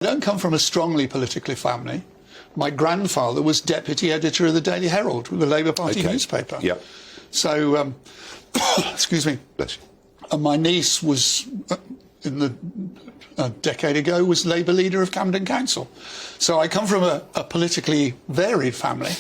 I don't come from a strongly politically family. My grandfather was deputy editor of the Daily Herald, the Labour Party newspaper. Yeah. So, excuse me. Bless you. And my niece was, a decade ago, was Labour leader of Camden Council. So I come from a politically varied family.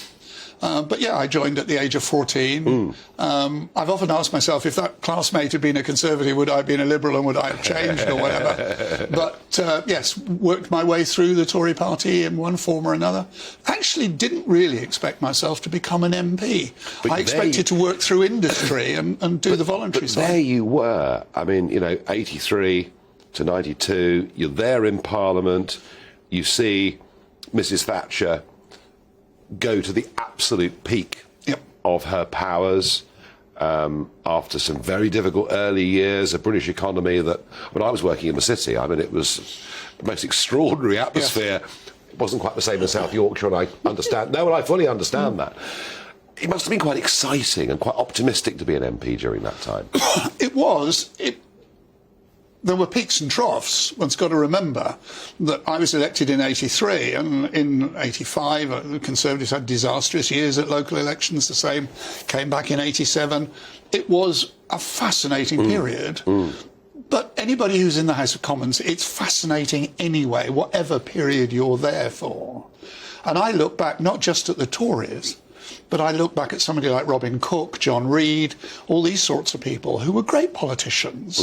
But yeah, I joined at the age of 14. I've often asked myself, if that classmate had been a Conservative, would I have been a Liberal and would I have changed or whatever? But yes, worked my way through the Tory party in one form or another. Actually didn't really expect myself to become an MP. I expected to work through industry and do the voluntary side. There you were. I mean, you know, 83 to 92, you're there in Parliament, you see Mrs Thatcher go to the absolute peak of her powers after some very difficult early years, a British economy that, when I was working in the city, I mean, it was the most extraordinary atmosphere. It wasn't quite the same as South Yorkshire, and I understand. No, well, I fully understand that. It must have been quite exciting and quite optimistic to be an MP during that time. It was. There were peaks and troughs. One's got to remember that I was elected in 83, and in 85 the Conservatives had disastrous years at local elections, the same came back in 87. It was a fascinating period. But anybody who's in the House of Commons, it's fascinating anyway, whatever period you're there for. And I look back not just at the Tories, but I look back at somebody like Robin Cook, John Reid, all these sorts of people who were great politicians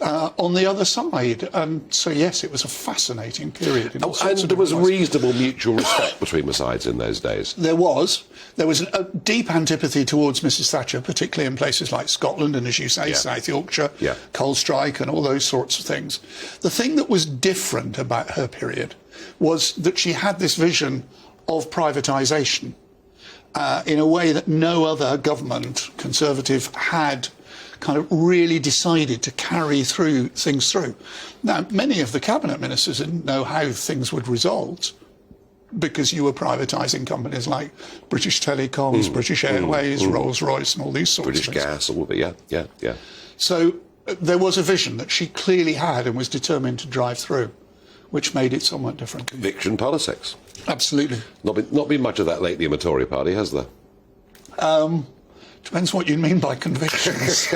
on the other side. And so, yes, it was a fascinating period. And there was reasonable mutual respect between the sides in those days. There was. There was a deep antipathy towards Mrs Thatcher, particularly in places like Scotland and, as you say, South Yorkshire, coal strike and all those sorts of things. The thing that was different about her period was that she had this vision of privatisation. In a way that no other government, Conservative, had kind of really decided to carry things through. Now, many of the cabinet ministers didn't know how things would result because you were privatising companies like British Telecoms, British Airways, Rolls-Royce and all these sorts of things. British Gas, all of it, yeah. So there was a vision that she clearly had and was determined to drive through, which made it somewhat different. Conviction politics. Absolutely. Not been much of that lately in the Tory party, has there? Depends what you mean by convictions.